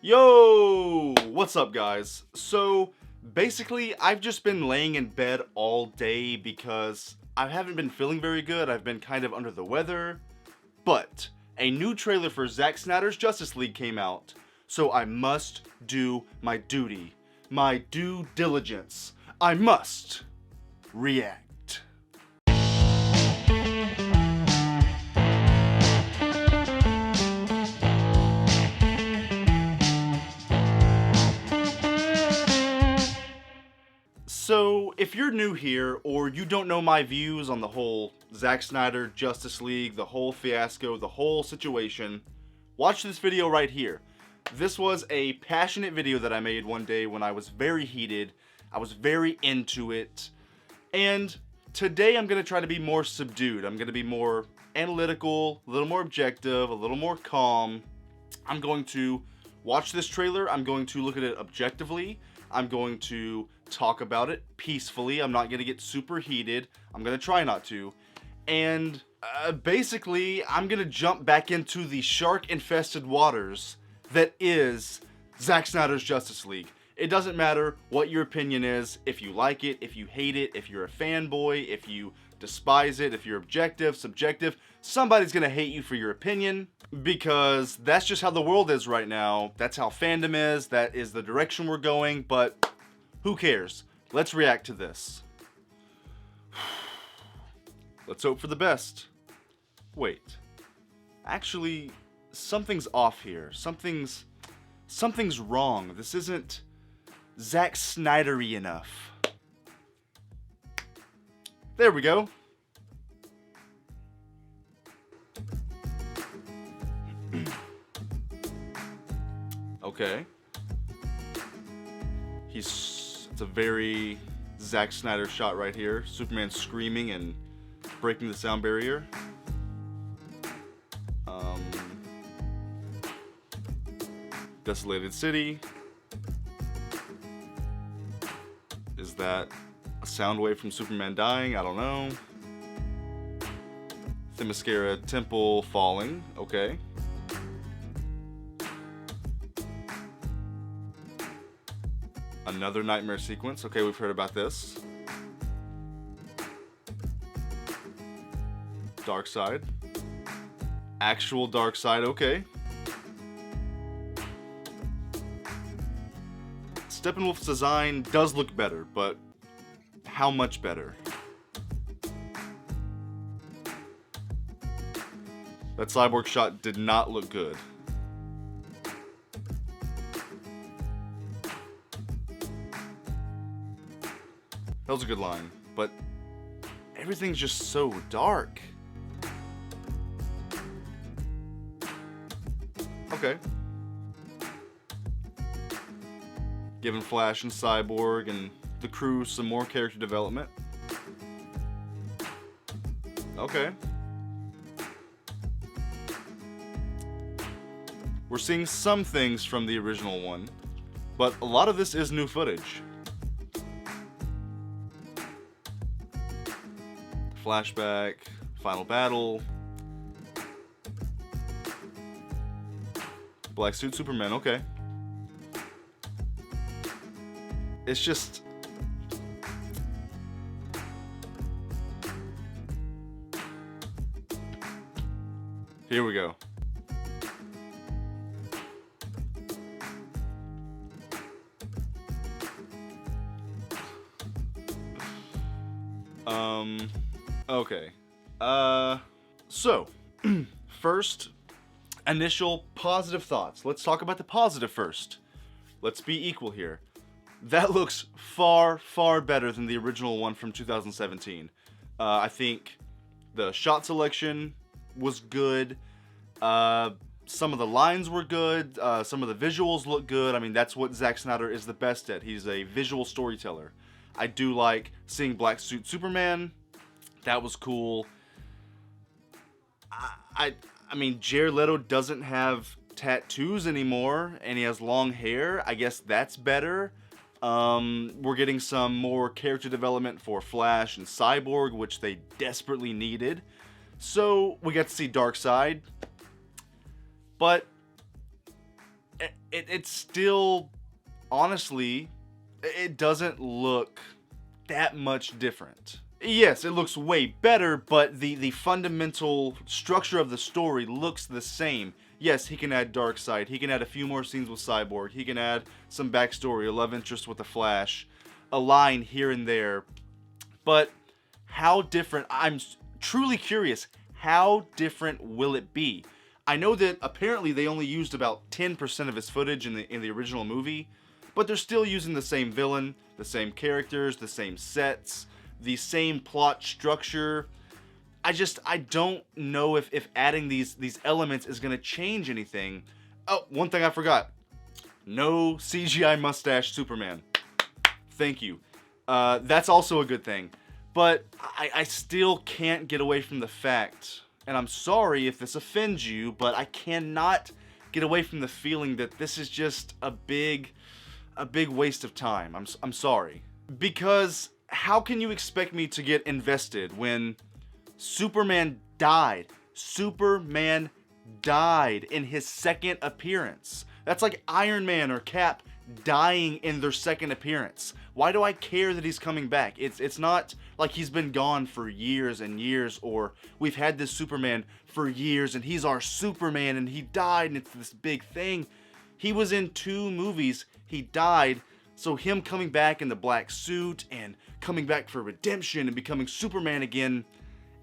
Yo! What's up, guys? So, basically, I've just been laying in bed all day because I haven't been feeling very good. I've been kind of under the weather. But a new trailer for Zack Snyder's Justice League came out. So I must do my duty. My due diligence. I must react. So, if you're new here, or you don't know my views on the whole Zack Snyder Justice League, the whole fiasco, the whole situation, watch this video right here. This was a passionate video that I made one day when I was very heated. I was very into it. And today I'm going to try to be more subdued. I'm going to be more analytical, a little more objective, a little more calm. I'm going to watch this trailer. I'm going to look at it objectively. I'm going to talk about it peacefully. I'm not going to get super heated. I'm going to try not to. And basically, I'm going to jump back into the shark-infested waters that is Zack Snyder's Justice League. It doesn't matter what your opinion is, if you like it, if you hate it, if you're a fanboy, if you despise it, if you're objective, subjective, somebody's going to hate you for your opinion, because that's just how the world is right now. That's how fandom is. That is the direction we're going, but who cares? Let's react to this. Let's hope for the best. Wait. Actually, something's off here. Something's wrong. This isn't Zack Snyder-y enough. There we go. Okay. It's a very Zack Snyder shot right here. Superman screaming and breaking the sound barrier. Desolated city. Is that a sound wave from Superman dying? I don't know. Themyscira temple falling. Okay. Another nightmare sequence. Okay, we've heard about this. Darkseid. Actual Darkseid, okay. Steppenwolf's design does look better, but how much better? That Cyborg shot did not look good. That was a good line, but everything's just so dark. Okay. Giving Flash and Cyborg and the crew some more character development. Okay. We're seeing some things from the original one, but a lot of this is new footage. Flashback, final battle. Black suit Superman, okay. It's just... Here we go. Okay. So, first, initial positive thoughts. Let's talk about the positive first. Let's be equal here. That looks far, far better than the original one from 2017. I think the shot selection was good. Some of the lines were good. Some of the visuals look good. I mean, that's what Zack Snyder is the best at. He's a visual storyteller. I do like seeing Black Suit Superman. That was cool. I mean, Jared Leto doesn't have tattoos anymore, and he has long hair. I guess that's better. We're getting some more character development for Flash and Cyborg, which they desperately needed. So we got to see Darkseid. But it's still, honestly, it doesn't look that much different. Yes, it looks way better, but the fundamental structure of the story looks the same. Yes, he can add Darkseid, he can add a few more scenes with Cyborg, he can add some backstory, a love interest with the Flash, a line here and there. But how different, I'm truly curious, how different will it be? I know that apparently they only used about 10% of his footage in the original movie, but they're still using the same villain, the same characters, the same sets, the same plot structure. I don't know if adding these elements is going to change anything. Oh, one thing I forgot. No CGI mustache Superman. Thank you. That's also a good thing. But I still can't get away from the fact, and I'm sorry if this offends you, but I cannot get away from the feeling that this is just a big waste of time. I'm sorry. Because how can you expect me to get invested when Superman died? Superman died in his second appearance. That's like Iron Man or Cap dying in their second appearance. Why do I care that he's coming back? It's not like he's been gone for years and years, or we've had this Superman for years and he's our Superman and he died and it's this big thing. He was in 2 movies, he died, so him coming back in the black suit and coming back for redemption and becoming Superman again,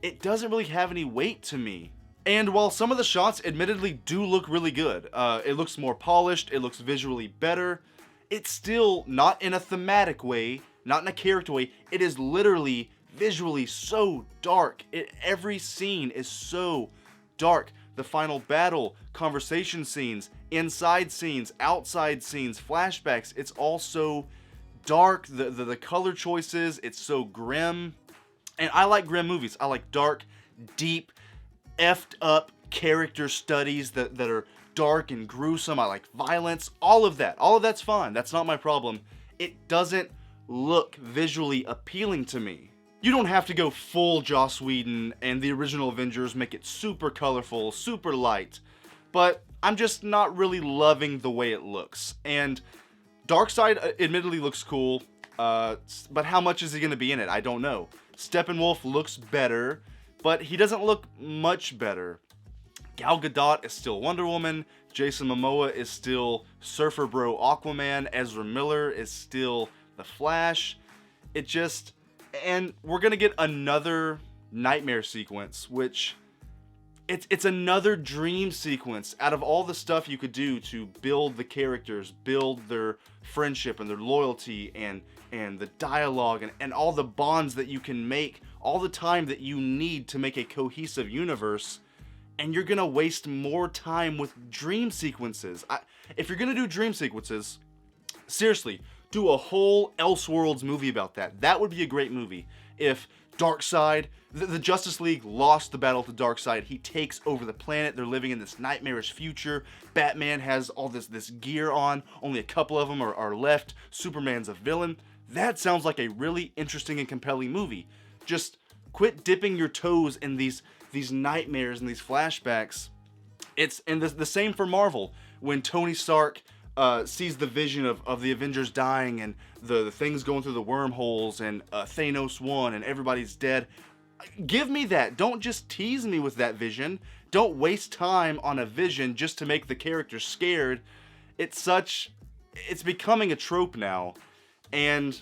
it doesn't really have any weight to me. And while some of the shots admittedly do look really good, it looks more polished, it looks visually better, it's still not in a thematic way, not in a character way, it is literally visually so dark. Every scene is so dark. The final battle, conversation scenes, inside scenes, outside scenes, flashbacks, it's all so dark. The color choices, it's so grim. And I like grim movies. I like dark, deep, effed up character studies that are dark and gruesome. I like violence, all of that. All of that's fine. That's not my problem. It doesn't look visually appealing to me. You don't have to go full Joss Whedon and the original Avengers, make it super colorful, super light, but I'm just not really loving the way it looks. And Darkseid admittedly looks cool, but how much is he going to be in it? I don't know. Steppenwolf looks better, but he doesn't look much better. Gal Gadot is still Wonder Woman, Jason Momoa is still Surfer Bro Aquaman, Ezra Miller is still the Flash. And we're gonna get another nightmare sequence, which it's another dream sequence. Out of all the stuff you could do to build the characters, build their friendship and their loyalty and the dialogue and all the bonds that you can make, all the time that you need to make a cohesive universe, and you're gonna waste more time with dream sequences. If you're gonna do dream sequences, seriously, do a whole Elseworlds movie about that. That would be a great movie. If Darkseid, the Justice League lost the battle to Darkseid, he takes over the planet, they're living in this nightmarish future, Batman has all this gear on, only a couple of them are left, Superman's a villain. That sounds like a really interesting and compelling movie. Just quit dipping your toes in these nightmares and these flashbacks. And the same for Marvel. When Tony Stark sees the vision of the Avengers dying and the things going through the wormholes and Thanos won and everybody's dead. Give me that. Don't just tease me with that vision. Don't waste time on a vision just to make the character scared. It's becoming a trope now, and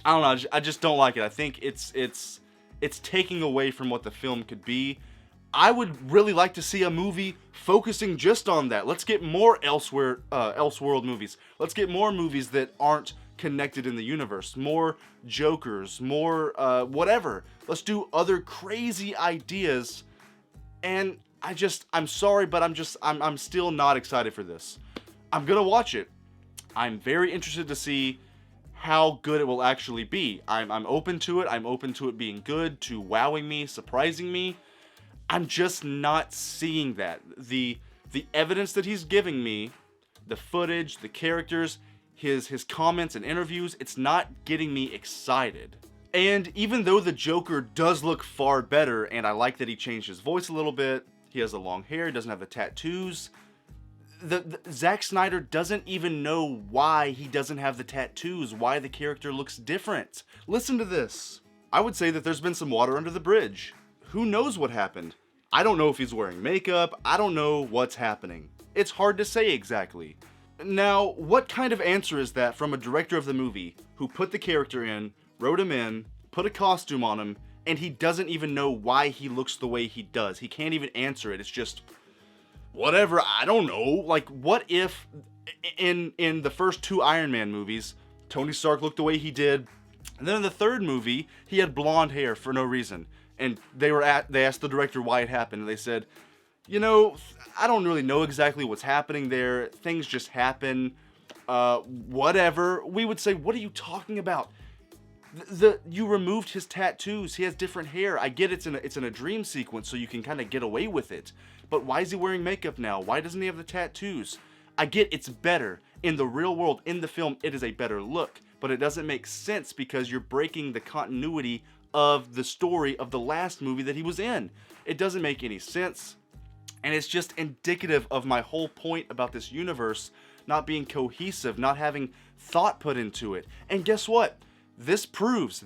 I don't know. I just don't like it. I think it's taking away from what the film could be. I would really like to see a movie focusing just on that. Let's get more Elseworld movies. Let's get more movies that aren't connected in the universe. More Jokers, more whatever. Let's do other crazy ideas. And I'm sorry, but I'm still not excited for this. I'm gonna watch it. I'm very interested to see how good it will actually be. I'm open to it. I'm open to it being good, to wowing me, surprising me. I'm just not seeing that. The evidence that he's giving me, the footage, the characters, his comments and interviews, it's not getting me excited. And even though the Joker does look far better, and I like that he changed his voice a little bit, he has the long hair, he doesn't have the tattoos, Zack Snyder doesn't even know why he doesn't have the tattoos, why the character looks different. Listen to this. I would say that there's been some water under the bridge. Who knows what happened? I don't know if he's wearing makeup. I don't know what's happening. It's hard to say exactly. Now, what kind of answer is that from a director of the movie who put the character in, wrote him in, put a costume on him, and he doesn't even know why he looks the way he does? He can't even answer it. It's just, whatever, I don't know. Like, what if in the first 2 Iron Man movies, Tony Stark looked the way he did, and then in the 3rd movie, he had blonde hair for no reason. And they asked the director why it happened, and they said, you know, I don't really know exactly what's happening there. Things just happen. Whatever. We would say, what are you talking about? You removed his tattoos. He has different hair. I get it's in a dream sequence, so you can kind of get away with it. But why is he wearing makeup now? Why doesn't he have the tattoos? I get it's better. In the real world, in the film, it is a better look. But it doesn't make sense because you're breaking the continuity of the story of the last movie that he was in. It doesn't make any sense. And it's just indicative of my whole point about this universe not being cohesive, not having thought put into it. And guess what? This proves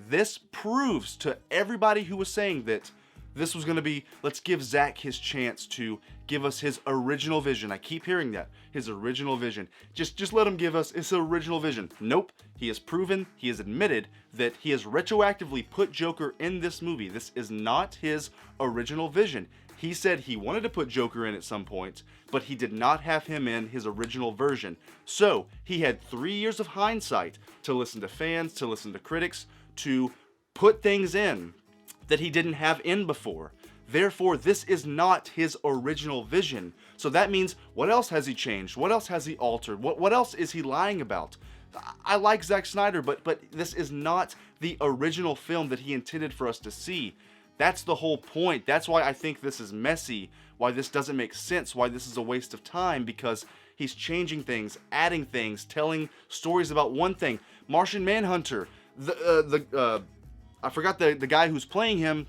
to everybody who was saying that this was going to be, let's give Zack his chance to give us his original vision. I keep hearing that. His original vision. Just let him give us his original vision. Nope. He has proven, he has admitted that he has retroactively put Joker in this movie. This is not his original vision. He said he wanted to put Joker in at some point, but he did not have him in his original version. So, he had 3 years of hindsight to listen to fans, to listen to critics, to put things in that he didn't have in before. Therefore, this is not his original vision. So that means, what else has he changed? What else has he altered? What else is he lying about? I like Zack Snyder, but this is not the original film that he intended for us to see. That's the whole point. That's why I think this is messy, why this doesn't make sense, why this is a waste of time, because he's changing things, adding things, telling stories about one thing. Martian Manhunter, I forgot the guy who's playing him,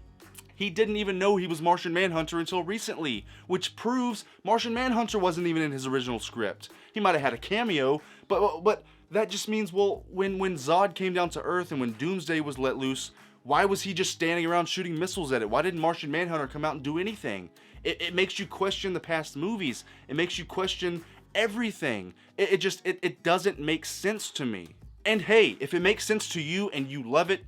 he didn't even know he was Martian Manhunter until recently, which proves Martian Manhunter wasn't even in his original script. He might have had a cameo, but that just means, well, when Zod came down to Earth and when Doomsday was let loose, why was he just standing around shooting missiles at it? Why didn't Martian Manhunter come out and do anything? It makes you question the past movies. It makes you question everything. It doesn't make sense to me. And hey, if it makes sense to you and you love it,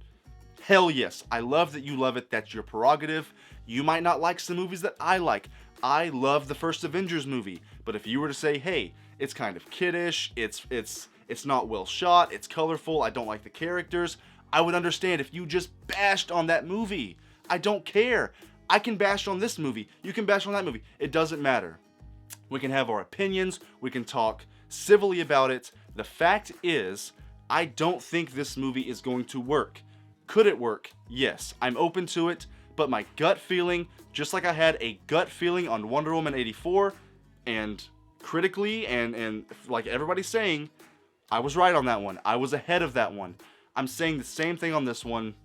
hell yes. I love that you love it. That's your prerogative. You might not like some movies that I like. I love the first Avengers movie. But if you were to say, hey, it's kind of kiddish, it's not well shot, it's colorful, I don't like the characters, I would understand if you just bashed on that movie. I don't care. I can bash on this movie. You can bash on that movie. It doesn't matter. We can have our opinions. We can talk civilly about it. The fact is, I don't think this movie is going to work. Could it work? Yes. I'm open to it. But my gut feeling, just like I had a gut feeling on Wonder Woman 84, and critically, and like everybody's saying, I was right on that one. I was ahead of that one. I'm saying the same thing on this one.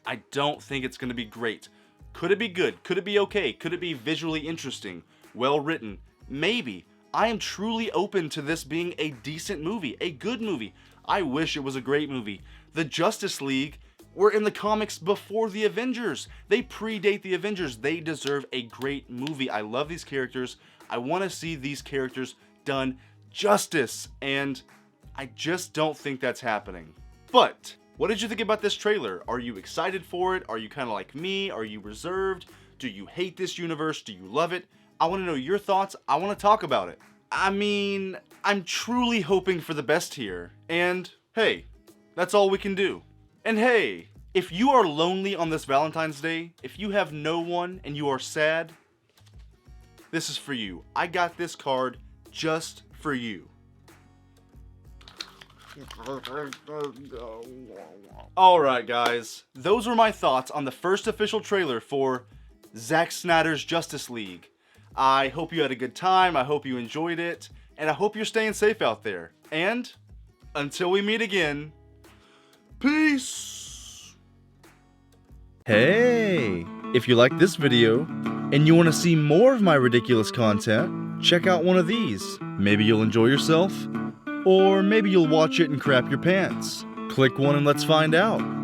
I don't think it's going to be great. Could it be good? Could it be okay? Could it be visually interesting? Well written? Maybe. I am truly open to this being a decent movie, a good movie. I wish it was a great movie. The Justice League were in the comics before the Avengers. They predate the Avengers. They deserve a great movie. I love these characters. I want to see these characters done justice, and I just don't think that's happening. But what did you think about this trailer? Are you excited for it? Are you kind of like me? Are you reserved? Do you hate this universe? Do you love it? I want to know your thoughts. I want to talk about it. I mean, I'm truly hoping for the best here. And hey, that's all we can do. And hey, if you are lonely on this Valentine's Day, if you have no one and you are sad, this is for you. I got this card just for you. Alright guys, those were my thoughts on the first official trailer for Zack Snyder's Justice League. I hope you had a good time, I hope you enjoyed it, and I hope you're staying safe out there. And, until we meet again, peace! Hey! If you like this video, and you want to see more of my ridiculous content, check out one of these. Maybe you'll enjoy yourself, or maybe you'll watch it and crap your pants. Click one and let's find out.